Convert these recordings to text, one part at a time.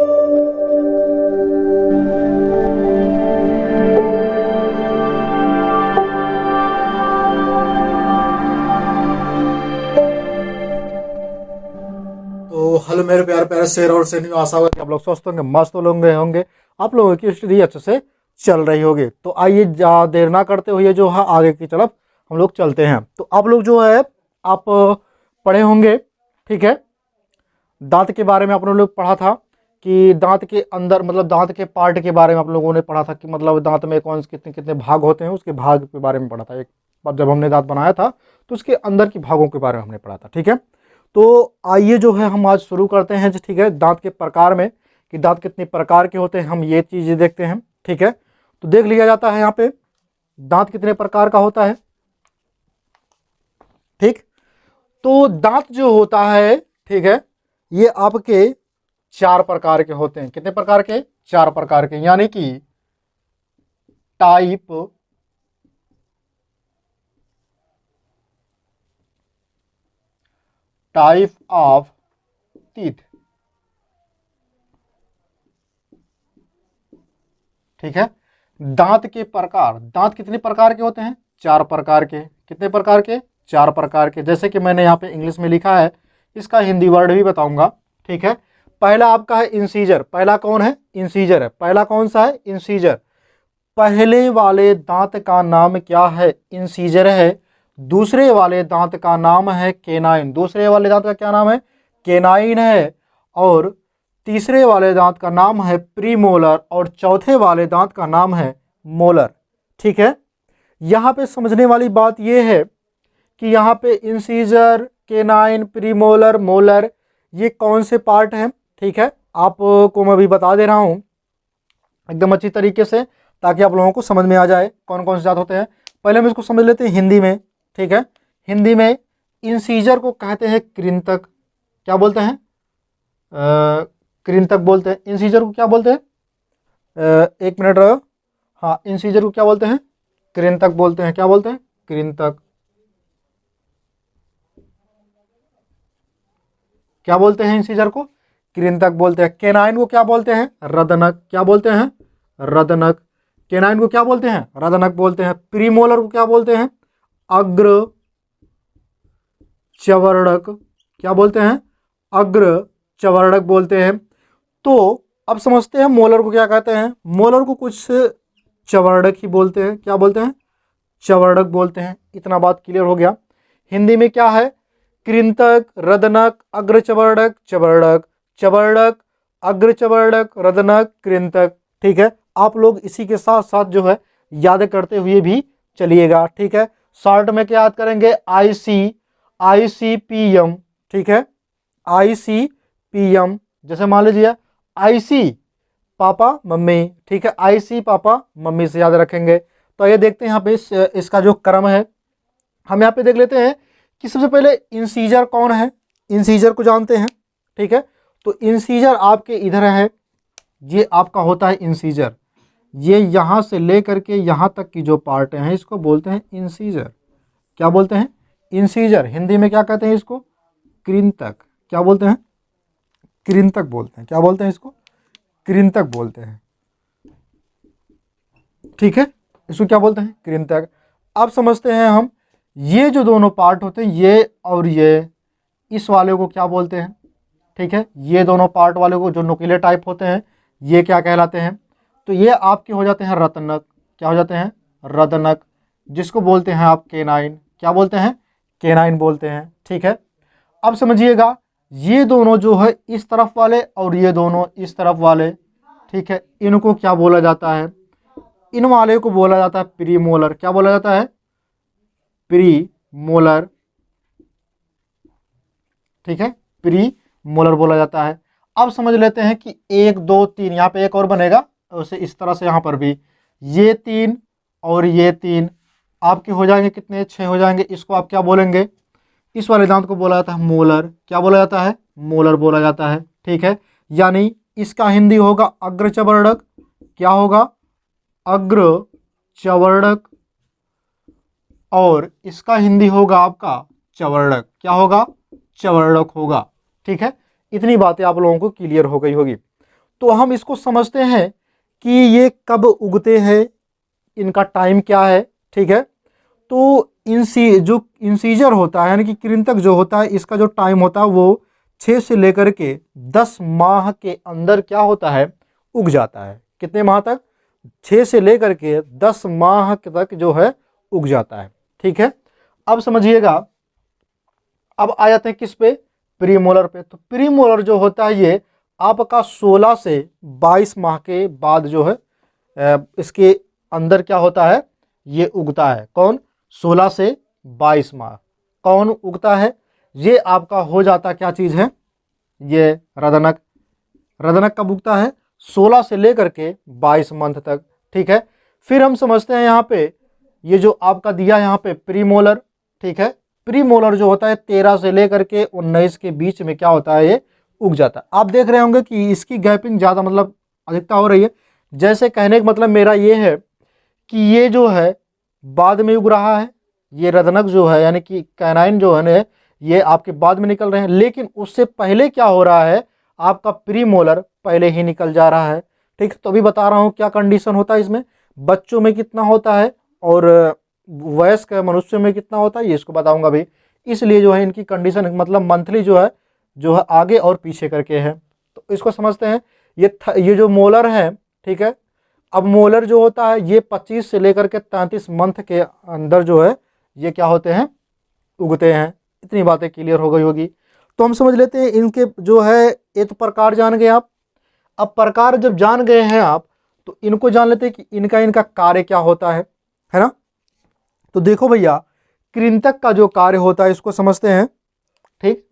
तो हेलो मेरे प्यारे प्यारे शेर और शेरनी, आशा है कि आप लोग स्वस्थ होंगे, मस्त होंगे। आप लोगों की स्टडी अच्छे से चल रही होगी। तो आइए ज़्यादा देर ना करते हुए जो है आगे की तरफ हम लोग चलते हैं। तो आप लोग जो है आप पढ़े होंगे, ठीक है, दांत के बारे में आप लोग पढ़ा था कि दांत के अंदर मतलब दांत के पार्ट के बारे में आप लोगों ने पढ़ा था कि मतलब दांत में कौन से कितने कितने भाग होते हैं, उसके भाग के बारे में पढ़ा था। एक बार जब हमने दांत बनाया था तो उसके अंदर की भागों के बारे में हमने पढ़ा था, ठीक है। तो आइए जो है हम आज शुरू करते हैं, ठीक है, दांत के प्रकार में कि दांत कितने प्रकार के होते हैं, हम ये चीज़ें देखते हैं, ठीक है। तो देख लिया जाता है यहाँ पे दांत कितने प्रकार का होता है, ठीक। तो दांत जो होता है, ठीक है, ये आपके 4 प्रकार के होते हैं। कितने प्रकार के? 4 प्रकार के, यानी कि टाइप ऑफ टीथ, ठीक है। दांत के प्रकार, दांत कितने प्रकार के होते हैं? 4 प्रकार के। कितने प्रकार के? 4 प्रकार के। जैसे कि मैंने यहाँ पे इंग्लिश में लिखा है, इसका हिंदी वर्ड भी बताऊंगा, ठीक है। पहला आपका है इंसीजर। पहला कौन है? इंसीजर है। पहला कौन सा है? इंसीजर। पहले वाले दांत का नाम क्या है? इंसीजर है। दूसरे वाले दांत का नाम है केनाइन। दूसरे वाले दांत का क्या नाम है? केनाइन है। और तीसरे वाले दांत का नाम है प्रीमोलर और चौथे वाले दांत का नाम है मोलर, ठीक है। यहाँ पे समझने वाली बात यह है कि यहाँ पे इंसीजर, केनाइन, प्रीमोलर, मोलर ये कौन से पार्ट हैं, ठीक है। आपको मैं भी बता दे रहा हूँ एकदम अच्छी तरीके से ताकि आप लोगों को समझ में आ जाए कौन कौन से दांत होते हैं। पहले हम इसको समझ लेते हैं हिंदी में, ठीक है। हिंदी में इंसीजर को कहते हैं कृंतक। क्या बोलते हैं? कृंतक बोलते हैं। इंसीजर को क्या बोलते हैं? एक मिनट रहो। हाँ, इंसीजर को क्या बोलते हैं? कृंतक बोलते हैं। क्या बोलते हैं? कृंतक। क्या बोलते हैं इंसीजर को? कृंतक बोलते हैं। केनाइन को क्या बोलते हैं? रदनक। क्या बोलते हैं? रदनक। केनाइन को क्या बोलते हैं? रदनक बोलते हैं। प्रीमोलर को क्या बोलते हैं? अग्र चवर्णक। क्या बोलते हैं? अग्र चवर्णक बोलते हैं। तो अब समझते हैं मोलर को क्या कहते हैं। मोलर को कुछ चवर्णक ही बोलते हैं। क्या बोलते हैं? चवर्णक बोलते हैं। इतना बात क्लियर हो गया। हिंदी में क्या है? कृंतक, रदनक, अग्रचवर्णक, चवर्णक, चवर्णक, अग्रचवर्णक, रदनक, कृंतक, ठीक है। आप लोग इसी के साथ साथ जो है याद करते हुए भी चलिएगा, ठीक है। शॉर्ट में क्या याद करेंगे? ICPM, ठीक है। ICPM, जैसे मान लीजिए IC पापा मम्मी, ठीक है। IC पापा मम्मी से याद रखेंगे। तो ये देखते हैं यहाँ पे इसका जो क्रम है, हम यहाँ पे देख लेते हैं कि सबसे पहले इंसीजर कौन है। इंसीजर को जानते हैं, ठीक है। तो इंसीजर आपके इधर है, ये आपका होता है इंसीजर। ये यहाँ से लेकर के यहाँ तक की जो पार्ट हैं इसको बोलते हैं इंसीजर। क्या बोलते हैं? इंसीजर। हिंदी में क्या कहते हैं इसको? कृंतक। क्या बोलते हैं? कृंतक बोलते हैं। क्या बोलते हैं इसको? कृंतक बोलते हैं, ठीक है। इसको क्या बोलते हैं? कृंतक। अब समझते हैं हम ये जो दोनों पार्ट होते हैं, ये और ये, इस वाले को क्या बोलते हैं, ठीक है। ये दोनों पार्ट वाले को जो नुकीले टाइप होते हैं ये क्या कहलाते हैं? तो ये आपके हो जाते हैं रत्नक। क्या हो जाते हैं? रदनक। जिसको बोलते हैं आप केनाइन। क्या बोलते हैं? केनाइन बोलते हैं, ठीक है। अब समझिएगा ये दोनों जो है इस तरफ वाले और ये दोनों इस तरफ वाले, ठीक है, इनको क्या बोला जाता है? इन वाले को बोला जाता है प्रीमोलर। क्या बोला जाता है? प्रीमोलर, ठीक है। प्रीमोलर बोला जाता है। अब समझ लेते हैं कि 1 2 3, यहाँ पे एक और बनेगा उसे इस तरह से, यहाँ पर भी ये 3 और ये 3 आपके हो जाएंगे कितने? 6 हो जाएंगे। इसको आप क्या बोलेंगे? इस वाले दांत को बोला जाता है मोलर। क्या बोला जाता है? मोलर बोला जाता है, ठीक है। यानी इसका हिंदी होगा अग्रचवर्णक। क्या होगा? अग्रचवर्णक। और इसका हिंदी होगा आपका चवर्णक। क्या होगा? चवर्णक होगा, ठीक है। इतनी बातें आप लोगों को क्लियर हो गई होगी। तो हम इसको समझते हैं कि ये कब उगते हैं, इनका टाइम क्या है, ठीक है। तो जो इंसीजर होता है यानी कि कृंतक जो होता है, इसका जो टाइम होता है वो 6 से लेकर के 10 माह के अंदर क्या होता है, उग जाता है। कितने माह तक? 6 से लेकर के 10 माह तक जो है उग जाता है, ठीक है। अब समझिएगा, अब आ जाते हैं किस पे, प्रीमोलर पे। तो प्रीमोलर जो होता है ये आपका 16 से 22 माह के बाद जो है इसके अंदर क्या होता है, ये उगता है। कौन? 16 से 22 माह कौन उगता है? ये आपका हो जाता क्या चीज़ है, ये रदनक। रदनक कब उगता है? 16 से लेकर के 22 मंथ तक, ठीक है। फिर हम समझते हैं यहाँ पे ये जो आपका दिया यहाँ पे प्रीमोलर, ठीक है। प्रीमोलर जो होता है 13 से लेकर के 19 के बीच में क्या होता है, ये उग जाता है। आप देख रहे होंगे कि इसकी गैपिंग ज़्यादा मतलब अधिकता हो रही है। जैसे कहने का मतलब मेरा ये है कि ये जो है बाद में उग रहा है, ये रदनक जो है यानी कि कैनाइन जो है ना, ये आपके बाद में निकल रहे हैं, लेकिन उससे पहले क्या हो रहा है, आपका प्रीमोलर पहले ही निकल जा रहा है, ठीक है। तो अभी बता रहा हूँ क्या कंडीशन होता है इसमें, बच्चों में कितना होता है और वयस्क मनुष्य में कितना होता है, ये इसको बताऊंगा भाई। इसलिए जो है इनकी कंडीशन मतलब मंथली जो है आगे और पीछे करके है। तो इसको समझते हैं, ये जो मोलर है, ठीक है। अब मोलर जो होता है ये 25 से लेकर के 33 मंथ के अंदर जो है ये क्या होते हैं, उगते हैं। इतनी बातें क्लियर हो गई होगी। तो हम समझ लेते हैं इनके जो है, ये तो प्रकार जान गए आप। अब प्रकार जब जान गए हैं आप, तो इनको जान लेते हैं कि इनका कार्य क्या होता है ना। तो देखो भैया, कृंतक का जो कार्य होता है इसको समझते हैं, ठीक।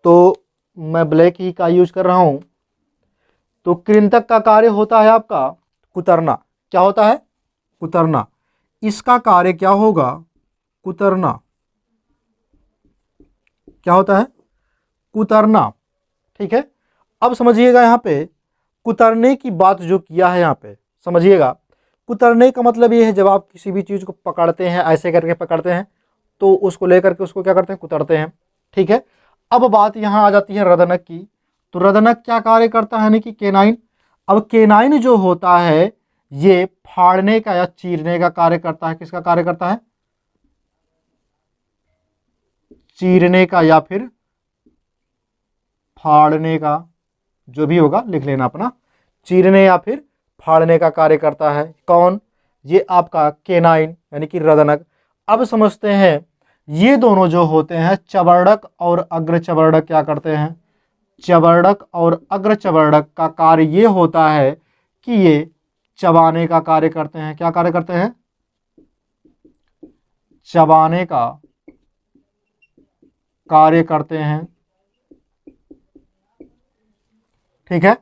तो मैं ब्लैक ही का यूज कर रहा हूं। तो कृंतक का कार्य होता है आपका कुतरना। क्या होता है? कुतरना। इसका कार्य क्या होगा? कुतरना। क्या होता है? कुतरना, ठीक है। अब समझिएगा यहाँ पे कुतरने की बात जो किया है यहाँ पे, समझिएगा। कुतरने का मतलब ये है जब आप किसी भी चीज़ को पकड़ते हैं, ऐसे करके पकड़ते हैं, तो उसको लेकर के उसको क्या करते हैं, कुतरते हैं, ठीक है। अब बात यहाँ आ जाती है रदनक की। तो रदनक क्या कार्य करता है, यानी कि केनाइन। अब केनाइन जो होता है ये फाड़ने का या चीरने का कार्य करता है। किसका कार्य करता है? चीरने का या फिर फाड़ने का, जो भी होगा लिख लेना अपना। चीरने या फिर फाड़ने का कार्य करता है। कौन? ये आपका केनाइन यानी कि रदनक। अब समझते हैं ये दोनों जो होते हैं चबरड़क और अग्र चबरड़क क्या करते हैं। चबरड़क और अग्र चबरड़क का कार्य ये होता है कि ये चबाने का कार्य करते हैं। क्या कार्य करते हैं? चबाने का कार्य करते हैं, ठीक है।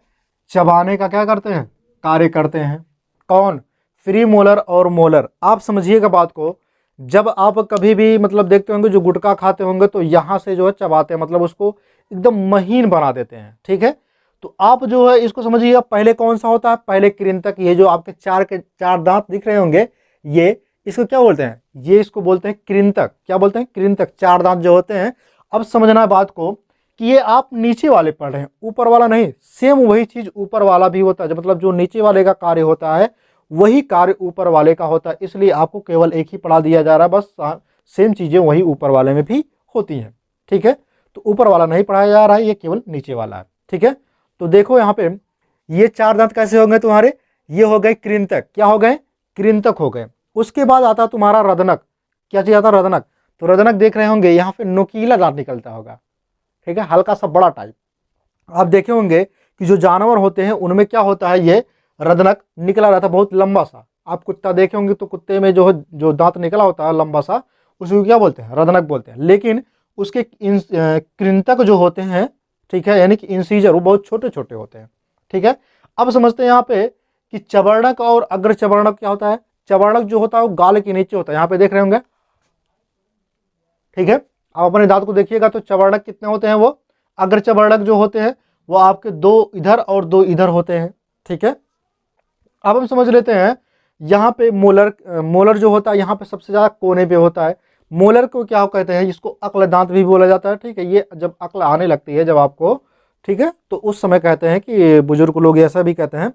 चबाने का क्या करते हैं? कार्य करते हैं। कौन? फ्री मोलर और मोलर। आप समझिएगा बात को, जब आप कभी भी मतलब देखते होंगे जो गुटखा खाते होंगे तो यहाँ से जो है चबाते हैं, मतलब उसको एकदम महीन बना देते हैं, ठीक है। तो आप जो है इसको समझिएगा, पहले कौन सा होता है? पहले कृंतक। ये जो आपके चार दांत दिख रहे होंगे, ये इसको क्या बोलते हैं? ये इसको बोलते हैं कृंतक। क्या बोलते हैं? कृंतक। चार दांत जो होते हैं। अब समझना है बात को कि ये आप नीचे वाले पढ़ रहे हैं, ऊपर वाला नहीं। सेम वही चीज ऊपर वाला भी होता है, मतलब जो नीचे वाले का कार्य होता है वही कार्य ऊपर वाले का होता है। इसलिए आपको केवल एक ही पढ़ा दिया जा रहा है, बस सेम चीजें वही ऊपर वाले में भी होती हैं, ठीक है। तो ऊपर वाला नहीं पढ़ाया जा रहा है, ये केवल नीचे वाला है, ठीक है। तो देखो यहाँ पे ये चार दांत कैसे हो गए तुम्हारे? ये हो गए कृंतक। क्या हो गए? कृंतक हो गए। उसके बाद आता तुम्हारा रदनक। क्या चीज आता? रदनक। तो रदनक देख रहे होंगे यहाँ पे नुकीला दांत निकलता होगा, ठीक है, हल्का सा बड़ा टाइप। आप देखे होंगे कि जो जानवर होते हैं उनमें क्या होता है, ये रदनक निकला रहता है बहुत लंबा सा। आप कुत्ता देखे होंगे तो कुत्ते में जो दांत निकला होता है लंबा सा, उसको क्या बोलते हैं? रदनक बोलते हैं। लेकिन उसके कृंतक जो होते हैं, ठीक है, यानी कि इंसीजर, वो बहुत छोटे छोटे होते हैं, ठीक है। अब समझते हैं यहाँ पे कि चबर्णक और अग्र चबर्णक क्या होता है। चबर्णक जो होता है वो गाल के नीचे होता है, यहाँ पे देख रहे होंगे, ठीक है। आप अपने दांत को देखिएगा तो चबर्णक कितने होते हैं, वो अग्र चबर्णक जो होते हैं वो आपके दो इधर और दो इधर होते हैं, ठीक है। अब हम समझ लेते हैं यहाँ पे मोलर जो होता है यहाँ पे सबसे ज्यादा कोने पे होता है। मोलर को क्या कहते हैं? जिसको अक्ल दांत भी बोला जाता है, ठीक है। ये जब अक्ल आने लगती है जब आपको, ठीक है। तो उस समय कहते हैं कि बुजुर्ग लोग ऐसा भी कहते हैं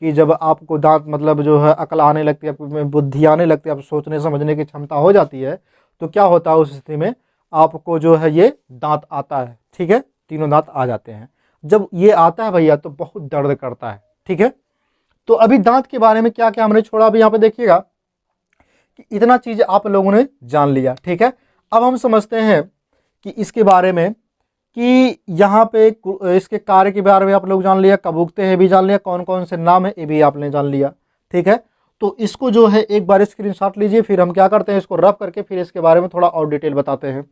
कि जब आपको दांत मतलब जो है अकल आने लगती है, आपको बुद्धि आने लगती है, आप सोचने समझने की क्षमता हो जाती है, तो क्या होता है उस स्थिति में आपको जो है ये दांत आता है। ठीक है, तीनों दांत आ जाते हैं। जब ये आता है भैया तो बहुत दर्द करता है। ठीक है, तो अभी दांत के बारे में क्या क्या हमने छोड़ा, अभी यहाँ पे देखिएगा कि इतना चीज आप लोगों ने जान लिया। ठीक है, अब हम समझते हैं कि इसके बारे में कि यहाँ पे इसके कार्य के बारे में आप लोग जान लिया, कब उगते हैं भी जान लिया, कौन कौन से नाम है ये भी आपने जान लिया। ठीक है, तो इसको जो है एक बार स्क्रीनशॉट लीजिए, फिर हम क्या करते हैं इसको रफ करके फिर इसके बारे में थोड़ा और डिटेल बताते हैं।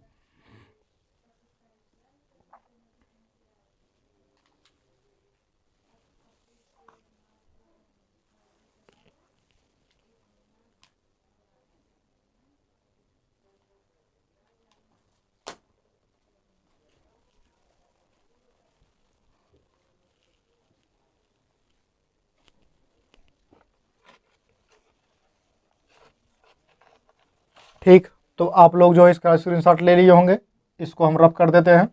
ठीक, तो आप लोग जो है इसका स्क्रीनशॉट ले लिए होंगे, इसको हम रफ कर देते हैं।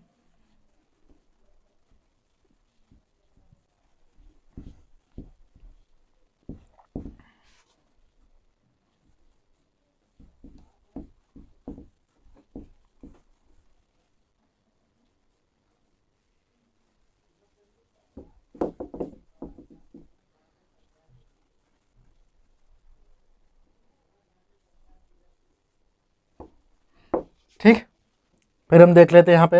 ठीक, फिर हम देख लेते हैं यहाँ पे।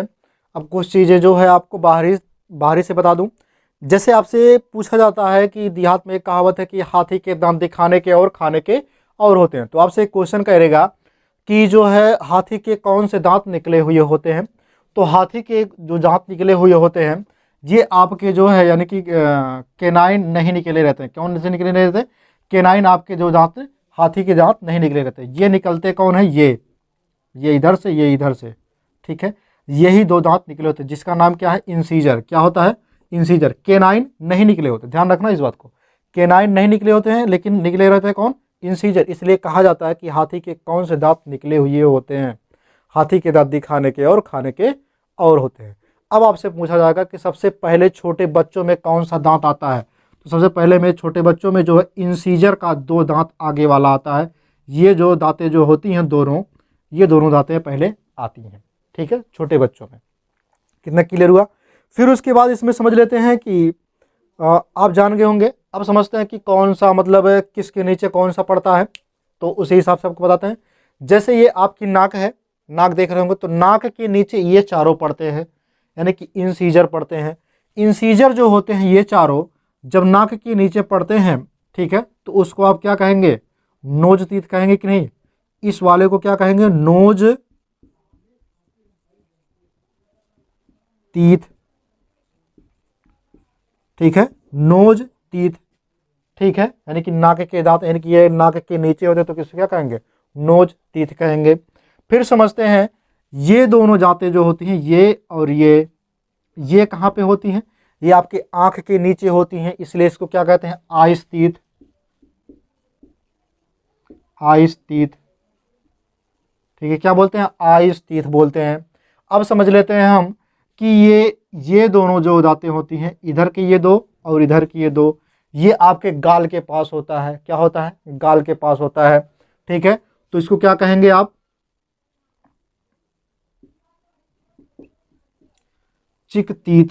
अब कुछ चीज़ें जो है आपको बाहरी बाहरी से बता दूं। जैसे आपसे पूछा जाता है कि देहात में एक कहावत है कि हाथी के दांत दिखाने के और खाने के और होते हैं, तो आपसे एक क्वेश्चन करेगा कि जो है हाथी के कौन से दांत निकले हुए होते हैं। तो हाथी के जो दांत निकले हुए होते हैं ये आपके जो है यानी कि केनाइन नहीं निकले रहते हैं। कौन नहीं निकले रहते? केनाइन आपके जो दांत, हाथी के दांत नहीं निकले रहते। ये निकलते कौन है? ये इधर से, ये इधर से। ठीक है, यही दो दांत निकले होते हैं जिसका नाम क्या है? इंसीजर। क्या होता है? इंसीजर। केनाइन नहीं निकले होते, ध्यान रखना इस बात को। केनाइन नहीं निकले होते हैं लेकिन निकले रहते हैं कौन? इंसीजर। इसलिए कहा जाता है कि हाथी के कौन से दांत निकले हुए होते हैं? हाथी के दांत दिखाने के और खाने के और होते हैं। अब आपसे पूछा जाएगा कि सबसे पहले छोटे बच्चों में कौन सा दांत आता है? तो सबसे पहले में छोटे बच्चों में जो है इंसीजर का दो दांत आगे वाला आता है। ये जो दांतें जो होती हैं दोनों, ये दोनों दांतें पहले आती हैं। ठीक है, छोटे बच्चों में। कितना क्लियर हुआ? फिर उसके बाद इसमें समझ लेते हैं कि आप जान गए होंगे। अब समझते हैं कि कौन सा मतलब किसके नीचे कौन सा पड़ता है, तो उसी हिसाब से आपको बताते हैं। जैसे ये आपकी नाक है, नाक देख रहे होंगे, तो नाक के नीचे ये चारों पड़ते हैं यानी कि इंसीजर पड़ते हैं। इंसीजर जो होते हैं ये चारों जब नाक के नीचे पड़ते हैं, ठीक है, तो उसको आप क्या कहेंगे? नोज टीथ कहेंगे कि नहीं? इस वाले को क्या कहेंगे? Nose teeth. ठीक है, नोज टीथ। ठीक है, यानी कि नाक के दांत, यानी कि ये नाक के नीचे होते तो किसको क्या कहेंगे? नोज टीथ कहेंगे। फिर समझते हैं ये दोनों दांतें जो होती हैं ये और ये कहाँ पे होती हैं? ये आपके आंख के नीचे होती हैं, इसलिए इसको क्या कहते हैं? Ice teeth. Ice teeth. ठीक है, क्या बोलते हैं? आइस टीथ बोलते हैं। अब समझ लेते हैं हम कि ये दोनों जो दांतें होती हैं, इधर के ये दो और इधर की ये दो, ये आपके गाल के पास होता है। क्या होता है? गाल के पास होता है। ठीक है, तो इसको क्या कहेंगे आप? चिक टीथ।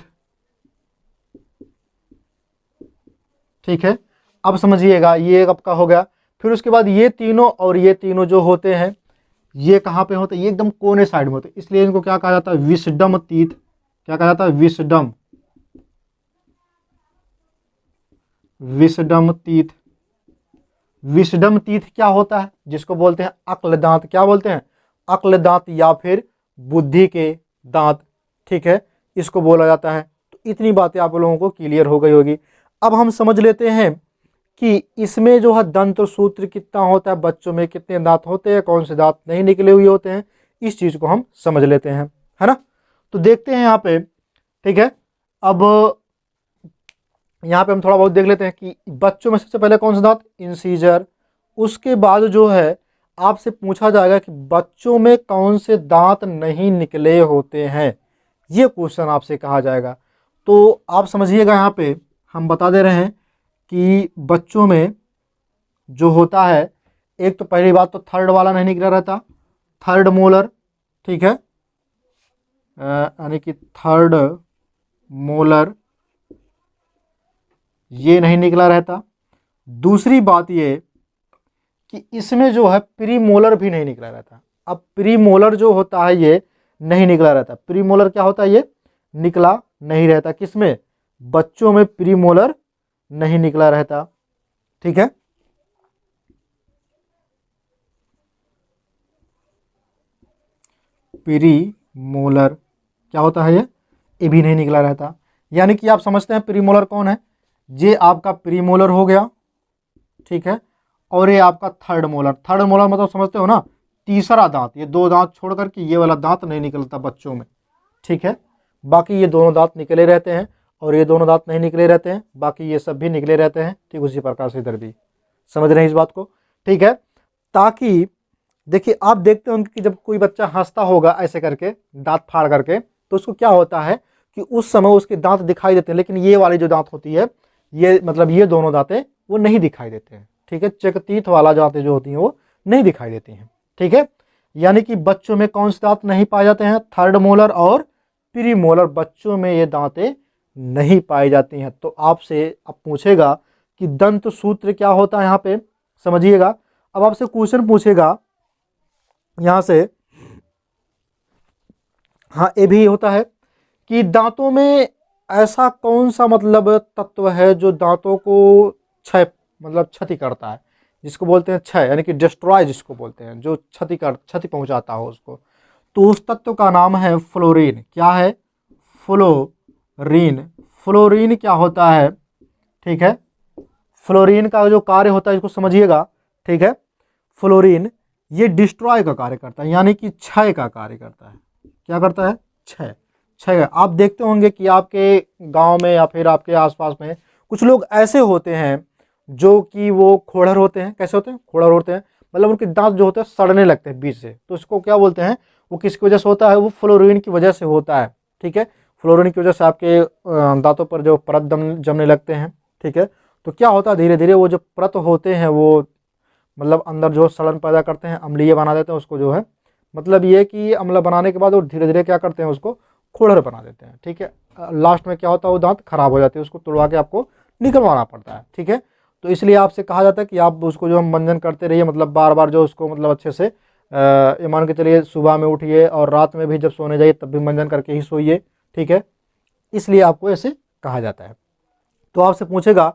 ठीक है, अब समझिएगा ये आपका हो गया। फिर उसके बाद ये तीनों और ये तीनों जो होते हैं ये कहाँ पे होते हैं? ये एकदम कोने साइड में होते हैं, इसलिए इनको क्या कहा जाता है? Wisdom teeth. क्या कहा जाता है? Wisdom. Wisdom teeth. Wisdom teeth क्या होता है? जिसको बोलते हैं अक्ल दांत। क्या बोलते हैं? अक्ल दांत या फिर बुद्धि के दांत। ठीक है, इसको बोला जाता है। तो इतनी बातें आप लोगों को क्लियर हो गई होगी। अब हम समझ लेते हैं कि इसमें जो है दंत सूत्र कितना होता है, बच्चों में कितने दांत होते हैं, कौन से दांत नहीं निकले हुए होते हैं, इस चीज़ को हम समझ लेते हैं, है ना। तो देखते हैं यहाँ पे। ठीक है, अब यहाँ पे हम थोड़ा बहुत देख लेते हैं कि बच्चों में सबसे पहले कौन सा दांत? इंसीजर। उसके बाद जो है आपसे पूछा जाएगा कि बच्चों में कौन से दांत नहीं निकले होते हैं, ये क्वेश्चन आपसे कहा जाएगा। तो आप समझिएगा, यहाँ पे हम बता दे रहे हैं कि बच्चों में जो होता है, एक तो पहली बात तो थर्ड वाला नहीं निकला रहता, थर्ड मोलर, ठीक है, यानी कि थर्ड मोलर ये नहीं निकला रहता। दूसरी बात ये कि इसमें जो है प्री मोलर भी नहीं निकला रहता। अब प्री मोलर जो होता है ये नहीं निकला रहता। प्री मोलर क्या होता है, ये निकला नहीं रहता। किसमें? बच्चों में प्री मोलर नहीं निकला रहता, ठीक है। प्री मोलर क्या होता है, ये भी नहीं निकला रहता। यानी कि आप समझते हैं प्री मोलर कौन है, ये आपका प्री मोलर हो गया, ठीक है, और ये आपका थर्ड मोलर। थर्ड मोलर मतलब समझते हो ना, तीसरा दांत, ये दो दांत छोड़ करके ये वाला दांत नहीं निकलता बच्चों में, ठीक है। बाकी ये दोनों दांत निकले रहते हैं और ये दोनों दांत नहीं निकले रहते हैं, बाकी ये सब भी निकले रहते हैं, ठीक। उसी प्रकार से इधर भी समझ रहे हैं इस बात को, ठीक है। ताकि देखिए, आप देखते होंगे कि जब कोई बच्चा हंसता होगा ऐसे करके दांत फाड़ करके, तो उसको क्या होता है कि उस समय उसके दांत दिखाई देते हैं, लेकिन ये वाली जो दांत होती है, ये मतलब ये दोनों दांतें वो नहीं दिखाई देते हैं, ठीक है। चकतीत वाला दांतें जो होती हैं वो नहीं दिखाई देती हैं, ठीक है। यानी कि बच्चों में कौन से दांत नहीं पाए जाते हैं, थर्ड मोलर और प्री मोलर, बच्चों में ये दांतें नहीं पाई जाती हैं। तो आपसे अब पूछेगा कि दंत सूत्र क्या होता है, यहाँ पे समझिएगा। अब आपसे क्वेश्चन पूछेगा यहाँ से, हाँ ये भी होता है कि दांतों में ऐसा कौन सा मतलब तत्व है जो दांतों को क्षय मतलब क्षति करता है, जिसको बोलते हैं क्षय, यानी कि डिस्ट्रॉय जिसको बोलते हैं, जो क्षति पहुंचाता हो उसको, तो उस तत्व का नाम है फ्लोरीन। क्या है? फ्लोरीन। फ्लोरीन क्या होता है, ठीक है। फ्लोरीन का जो कार्य होता है इसको समझिएगा, ठीक है। फ्लोरीन ये डिस्ट्रॉय का कार्य करता है, यानी कि क्षय का कार्य करता है। क्या करता है? क्षय। क्षय। आप देखते होंगे कि आपके गांव में या फिर आपके आसपास में कुछ लोग ऐसे होते हैं जो कि वो खोड़र होते हैं। कैसे होते हैं? खोड़र होते हैं, मतलब उनके दांत जो होते हैं सड़ने लगते हैं बीच से। तो इसको क्या बोलते हैं? वो किसकी वजह से होता है? वो फ्लोरीन की वजह से होता है, ठीक है। फ्लोरीन की वजह से आपके दांतों पर जो परत जमने लगते हैं, ठीक है। तो क्या होता है, धीरे धीरे वो जो परत होते हैं वो मतलब अंदर जो सड़न पैदा करते हैं, अम्लीय बना देते हैं उसको, जो है मतलब ये कि अम्ल बनाने के बाद वो धीरे धीरे क्या करते हैं, उसको खोड़र बना देते हैं, ठीक है। लास्ट में क्या होता है, वो दांत खराब हो जाते हैं, उसको तुड़वा के आपको निकलवाना पड़ता है, ठीक है। तो इसलिए आपसे कहा जाता है कि आप उसको जो मंजन करते रहिए, मतलब बार बार जो उसको मतलब अच्छे से ये मान के चलिए, सुबह में उठिए और रात में भी जब सोने जाइए तब भी मंजन करके ही सोइए, ठीक है। इसलिए आपको ऐसे कहा जाता है। तो आपसे पूछेगा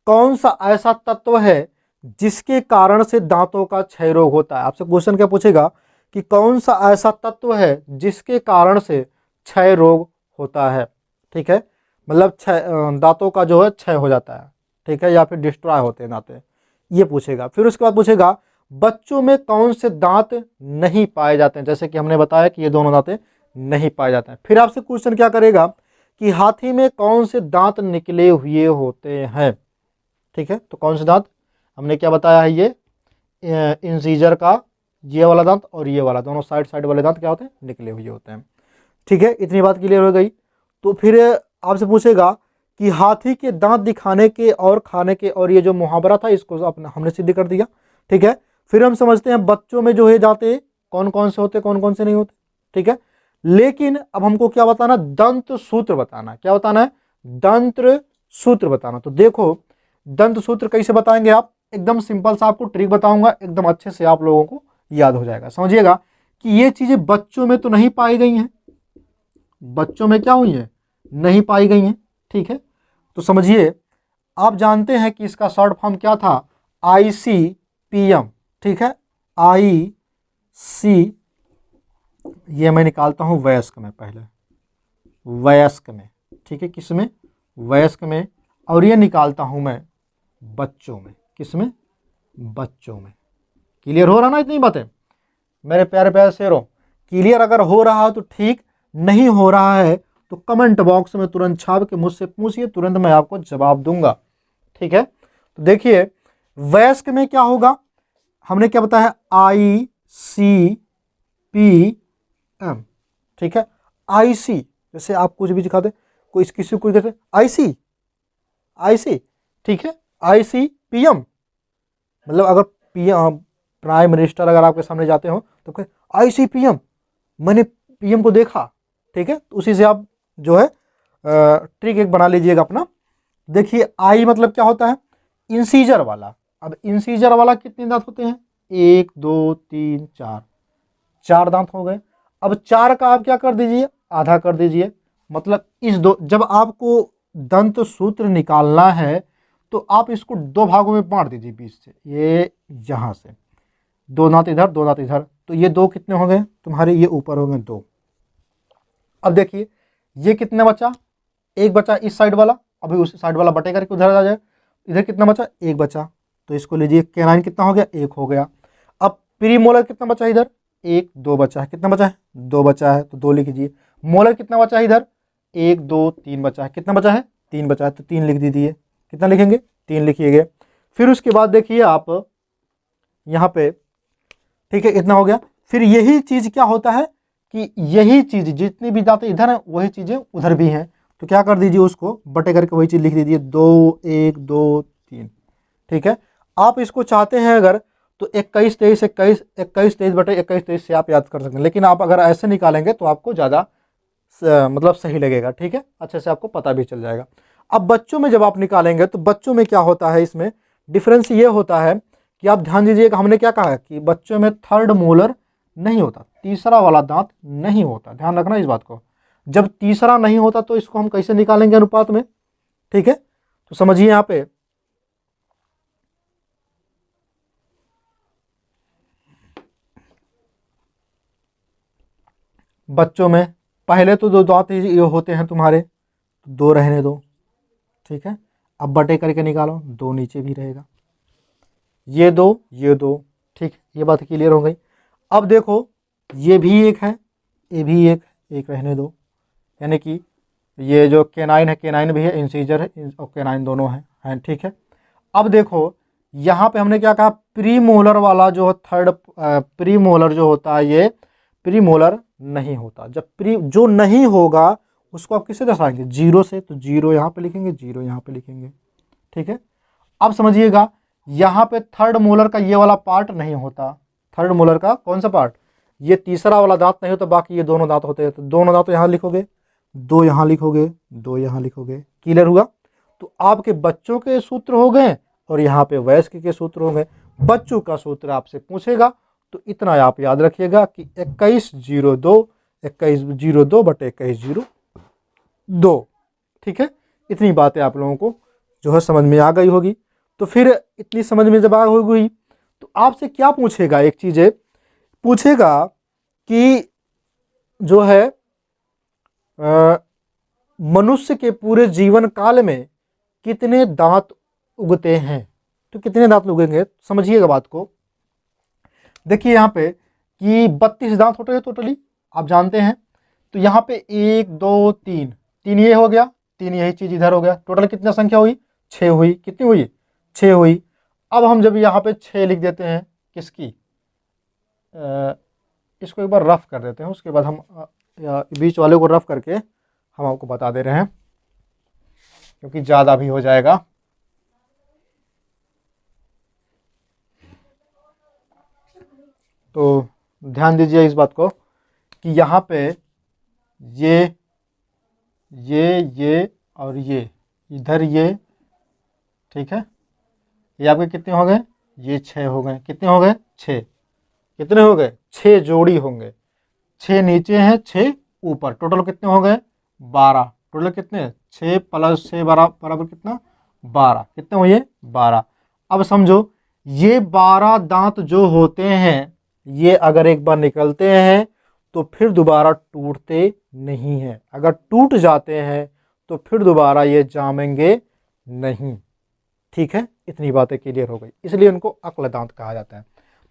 कौन सा ऐसा तत्व है जिसके कारण से दांतों का क्षय रोग होता है। आपसे क्वेश्चन क्या पूछेगा कि कौन सा ऐसा तत्व है जिसके कारण से क्षय रोग होता है, ठीक है। मतलब दांतों का जो है क्षय हो जाता है, ठीक है, या फिर डिस्ट्रॉय होते हैं दांतें, ये पूछेगा। फिर उसके बाद पूछेगा बच्चों में कौन से दांत नहीं पाए जाते हैं, जैसे कि हमने बताया कि ये दोनों दांतें नहीं पाए जाते हैं। फिर आपसे क्वेश्चन क्या करेगा कि हाथी में कौन से दांत निकले हुए होते हैं, ठीक है। तो कौन से दांत हमने क्या बताया है, ये इंसीजर का ये वाला दांत और ये वाला, दोनों साइड साइड वाले दांत क्या होते हैं, निकले हुए होते हैं, ठीक है। इतनी बात क्लियर हो गई। तो फिर आपसे पूछेगा कि हाथी के दांत दिखाने के और खाने के, और ये जो मुहावरा था इसको अपना हमने सिद्ध कर दिया, ठीक है। फिर हम समझते हैं बच्चों में जो है दांतें कौन कौन से होते, कौन कौन से नहीं होते, ठीक है। लेकिन अब हमको क्या बताना, दंत सूत्र बताना। क्या बताना है? दंत सूत्र बताना। तो देखो दंत सूत्र कैसे बताएंगे आप, एकदम सिंपल सा आपको ट्रिक बताऊंगा, एकदम अच्छे से आप लोगों को याद हो जाएगा। समझिएगा कि ये चीजें बच्चों में तो नहीं पाई गई हैं, बच्चों में क्या हुई है, नहीं पाई गई हैं, ठीक है। तो समझिए, आप जानते हैं कि इसका शॉर्ट फॉर्म क्या था, ICPM, ठीक है। IC, ये मैं निकालता हूं वयस्क में, पहले वयस्क में, ठीक है, किसमें, वयस्क में, और ये निकालता हूं मैं बच्चों में, किसमें, बच्चों में। क्लियर हो रहा ना इतनी बातें मेरे प्यारे प्यारे शेरों? क्लियर अगर हो रहा हो तो ठीक, नहीं हो रहा है तो कमेंट बॉक्स में तुरंत छाप के मुझसे पूछिए, तुरंत मैं आपको जवाब दूंगा, ठीक है। तो देखिए वयस्क में क्या होगा, हमने क्या बताया, ICPM, ठीक है। IC जैसे आप कुछ भी दिखाते, कोई किसी को कहते आईसी, आईसी, ठीक है, आईसी पीएम, मतलब अगर पीएम प्राइम मिनिस्टर अगर आपके सामने जाते हो तो कहे आईसी पीएम, मैंने पीएम को देखा, ठीक है। तो उसी से आप जो है ट्रिक एक बना लीजिएगा अपना। देखिए आई मतलब क्या होता है, इंसीजर वाला। अब इंसीजर वाला कितने दांत होते हैं, 1 2 3 4, 4 दांत हो गए। अब 4 का आप क्या कर दीजिए, आधा कर दीजिए, मतलब इस दो, जब आपको दंत सूत्र निकालना है तो आप इसको 2 भागों में बांट दीजिए बीच से, ये यहाँ से 2 दांत इधर 2 दांत इधर, तो ये 2 कितने हो गए तुम्हारे, ये ऊपर हो गए 2। अब देखिए ये कितना बचा, एक बचा इस साइड वाला, अभी उस साइड वाला बटे करके उधर आ जाए, इधर कितना बचा, एक बचा, तो इसको लीजिए, कैनाइन कितना हो गया, 1 हो गया। अब प्रीमोलर कितना बचा इधर, 1 2 बचा है, कितना बचा है, 2 बचा है, तो 2 लिख दीजिए। मोलर कितना बचा है इधर, 1 2 3 बचा है, कितना बचा है, 3 बचा है, तो 3 लिख दीजिए। कितना लिखेंगे, 3 लिखिएगा। फिर उसके बाद देखिए आप यहाँ पे, ठीक है, इतना हो गया। फिर यही चीज क्या होता है कि यही चीज जितनी भी दांत इधर है वही चीजें उधर भी हैं, तो क्या कर दीजिए, उसको बटे करके वही चीज लिख दीजिए, 2 1 2 3, ठीक है। आप इसको चाहते हैं अगर तो 21 23 21 21 23 बटे 21 23 से आप याद कर सकते हैं, लेकिन आप अगर ऐसे निकालेंगे तो आपको ज़्यादा मतलब सही लगेगा, ठीक है, अच्छे से आपको पता भी चल जाएगा। अब बच्चों में जब आप निकालेंगे तो बच्चों में क्या होता है, इसमें डिफरेंस ये होता है कि आप ध्यान दीजिएगा, हमने क्या कहा है कि बच्चों में थर्ड मोलर नहीं होता, तीसरा वाला दांत नहीं होता, ध्यान रखना इस बात को। जब तीसरा नहीं होता तो इसको हम कैसे निकालेंगे अनुपात में, ठीक है, तो समझिए यहाँ पे बच्चों में पहले तो 2 दांत ही ये होते हैं तुम्हारे, 2 रहने दो, ठीक है। अब बटे करके निकालो, 2 नीचे भी रहेगा, ये 2 ये 2, ठीक, ये बात क्लियर हो गई। अब देखो ये भी एक है, ये भी एक रहने दो, यानी कि ये जो केनाइन है, केनाइन भी है, इंसीजर है और केनाइन दोनों हैं, ठीक है। अब देखो यहाँ पे हमने क्या कहा, प्रीमोलर वाला जो थर्ड प्रीमोलर जो होता है ये प्रीमोलर नहीं होता। जब प्री जो नहीं होगा उसको आप किससे दर्शाएंगे, 0 से, तो 0 यहाँ पे लिखेंगे, 0 यहाँ पे लिखेंगे, ठीक है। अब समझिएगा यहाँ पे थर्ड मोलर का ये वाला पार्ट नहीं होता, थर्ड मोलर का कौन सा पार्ट, ये तीसरा वाला दांत नहीं होता, बाकी ये दोनों दांत होते हैं, तो दोनों दांत यहाँ लिखोगे, 2 यहाँ लिखोगे, 2 यहाँ लिखोगे, क्लियर हुआ। तो आपके बच्चों के सूत्र हो गए और यहाँ पे वयस्क के सूत्र हो गए। बच्चों का सूत्र आपसे पूछेगा तो इतना आप याद रखिएगा कि 2102 2102 बटे 2102, ठीक है। इतनी बातें आप लोगों को जो है समझ में आ गई होगी। तो फिर इतनी समझ में जब आ गई तो आपसे क्या पूछेगा, एक चीज़ पूछेगा कि जो है मनुष्य के पूरे जीवन काल में कितने दांत उगते हैं, तो कितने दांत उगेंगे, समझिएगा बात को। देखिए यहाँ पे कि 32 दांत होते हैं टोटली, आप जानते हैं। तो यहाँ पे 1 2 3, 3 ये हो गया, 3 यही चीज़ इधर हो गया, टोटल कितना संख्या हुई, 6 हुई, कितनी हुई, 6 हुई। अब हम जब यहाँ पे 6 लिख देते हैं किसकी, इसको एक बार रफ कर देते हैं, उसके बाद हम बीच वाले को रफ करके हम आपको बता दे रहे हैं, क्योंकि ज़्यादा भी हो जाएगा। तो ध्यान दीजिए इस बात को कि यहाँ पे ये और ये इधर ये, ठीक है, ये आपके कितने हो गए, ये 6 हो गए, कितने हो गए, 6, कितने हो गए, 6 जोड़ी होंगे, 6 नीचे हैं 6 ऊपर, टोटल कितने हो गए, 12, टोटल कितने, 6 + 6 बराबर कितना, 12, कितने हुए, 12। अब समझो ये 12 दांत जो होते हैं ये अगर एक बार निकलते हैं तो फिर दोबारा टूटते नहीं हैं, अगर टूट जाते हैं तो फिर दोबारा ये जामेंगे नहीं, ठीक है। इतनी बातें क्लियर हो गई, इसलिए उनको अक्ल दांत कहा जाता है।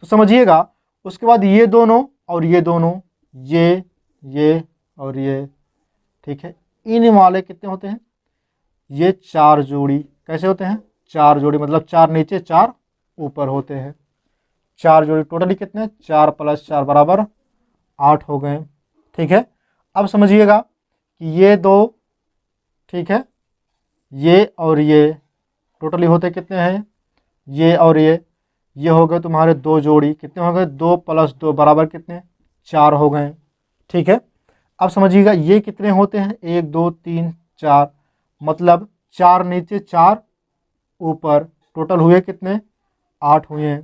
तो समझिएगा उसके बाद ये दोनों और ये दोनों, ये और ये, ठीक है, इन वाले कितने होते हैं, ये 4 जोड़ी, कैसे होते हैं, 4 जोड़ी, मतलब 4 नीचे 4 ऊपर होते हैं, 4 जोड़ी, टोटली कितने, 4 + 4 बराबर 8 हो गए, ठीक है। अब समझिएगा कि ये 2 ठीक है। ये और ये टोटली होते कितने हैं, ये और ये हो गए तुम्हारे 2 जोड़ी, कितने हो गए, 2 + 2 बराबर कितने, 4 हो गए। ठीक है। अब समझिएगा ये कितने होते हैं, 1 2 3 4, मतलब 4 नीचे 4 ऊपर, टोटल हुए कितने, 8 हुए हैं।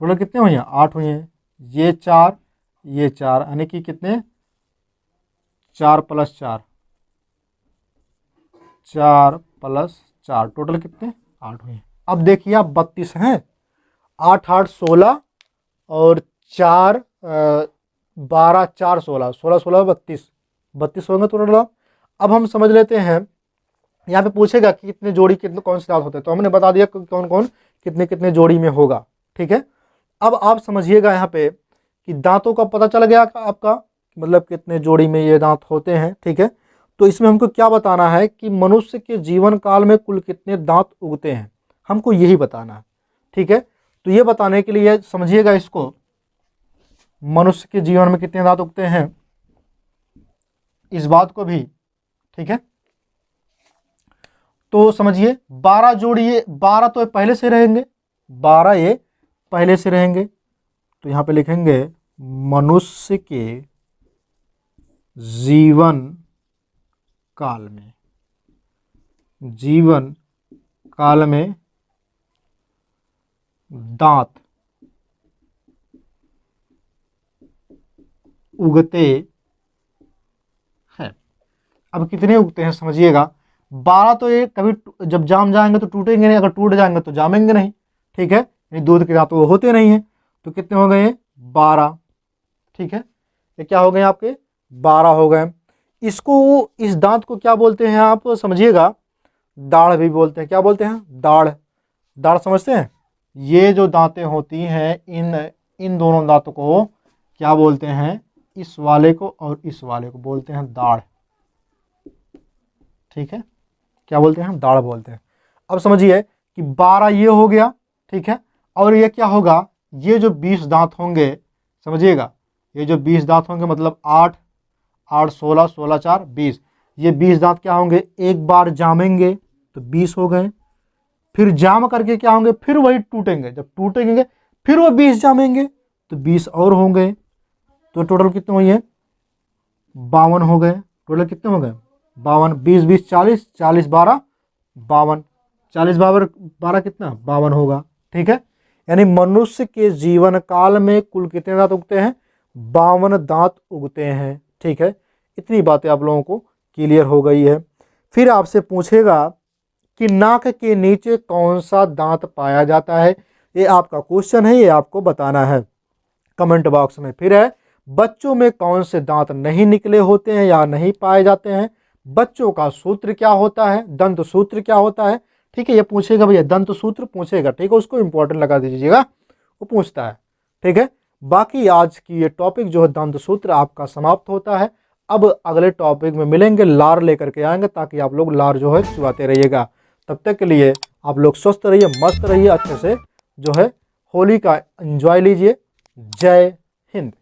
टोटल कितने हुए हैं, 8 हुए हैं। ये 4 ये 4, यानी कि कितने, 4 + 4, 4 + 4, टोटल कितने, 8 हुए हैं। अब देखिए आप 32 हैं, 8 8 16 और 4 12 4 16, 16 16 32, 32 होंगे टोटल। अब हम समझ लेते हैं, यहाँ पे पूछेगा कि कितने जोड़ी कितने कौन से दांत होते हैं, तो हमने बता दिया कि कौन कौन कितने कितने जोड़ी में होगा। ठीक है। अब आप समझिएगा यहाँ पे कि दांतों का पता चल गया आपका, मतलब कितने जोड़ी में ये दांत होते हैं। ठीक है। तो इसमें हमको क्या बताना है कि मनुष्य के जीवन काल में कुल कितने दांत उगते हैं, हमको यही बताना है। ठीक है। तो ये बताने के लिए समझिएगा इसको, मनुष्य के जीवन में कितने दांत उगते हैं, इस बात को भी। ठीक है। तो समझिए 12 जोड़ी, ये 12 तो पहले से रहेंगे, 12 ये पहले से रहेंगे। तो यहाँ पे लिखेंगे मनुष्य के जीवन काल में, जीवन काल में दांत उगते हैं। अब कितने उगते हैं समझिएगा, 12 तो ये कभी जब जाम जाएंगे तो टूटेंगे नहीं, अगर टूट जाएंगे तो जामेंगे नहीं। ठीक है, यानी दूध के दांत तो होते नहीं हैं। तो कितने हो गए, 12। ठीक है, ये क्या हो गए आपके, 12 हो गए। इसको, इस दांत को क्या बोलते हैं आप समझिएगा, दाढ़ भी बोलते हैं। क्या बोलते हैं, दाढ़। दाढ़ समझते हैं, ये जो दांतें होती हैं, इन दोनों दांतों को क्या बोलते हैं, इस वाले को और इस वाले को बोलते हैं दाढ़। ठीक है, क्या बोलते हैं, दाढ़ बोलते हैं। अब समझिए कि 12 ये हो गया। ठीक है, और ये क्या होगा, ये जो 20 दांत होंगे, समझिएगा ये जो 20 दांत होंगे, मतलब 8 8 16 16 4 20, ये 20 दांत क्या होंगे, एक बार जामेंगे तो 20 हो गए, फिर जाम करके क्या होंगे, फिर वही टूटेंगे, जब टूटेंगे फिर वो 20 जामेंगे तो 20 और होंगे। तो टोटल कितने हुए हैं, 52 हो गए। टोटल कितने हो गए, 52, 20 20 40, 40 12 52, 40 12 12 कितना, 52 होगा। ठीक है, यानी मनुष्य के जीवन काल में कुल कितने दांत उगते हैं, 52 दांत उगते हैं। ठीक है, इतनी बातें आप लोगों को क्लियर हो गई है। फिर आपसे पूछेगा कि नाक के नीचे कौन सा दांत पाया जाता है, ये आपका क्वेश्चन है, ये आपको बताना है कमेंट बॉक्स में। फिर है, बच्चों में कौन से दांत नहीं निकले होते हैं या नहीं पाए जाते हैं, बच्चों का सूत्र क्या होता है, दंत सूत्र क्या होता है। ठीक है, ये पूछेगा भैया, दंत सूत्र पूछेगा। ठीक है, उसको इंपॉर्टेंट लगा दीजिएगा, वो पूछता है। ठीक है, बाकी आज की ये टॉपिक जो है दंत सूत्र आपका समाप्त होता है। अब अगले टॉपिक में मिलेंगे, लार लेकर के आएंगे, ताकि आप लोग लार जो है चुआते रहिएगा। तब तक के लिए आप लोग स्वस्थ रहिए, मस्त रहिए, अच्छे से जो है होली का एंजॉय लीजिए। जय हिंद।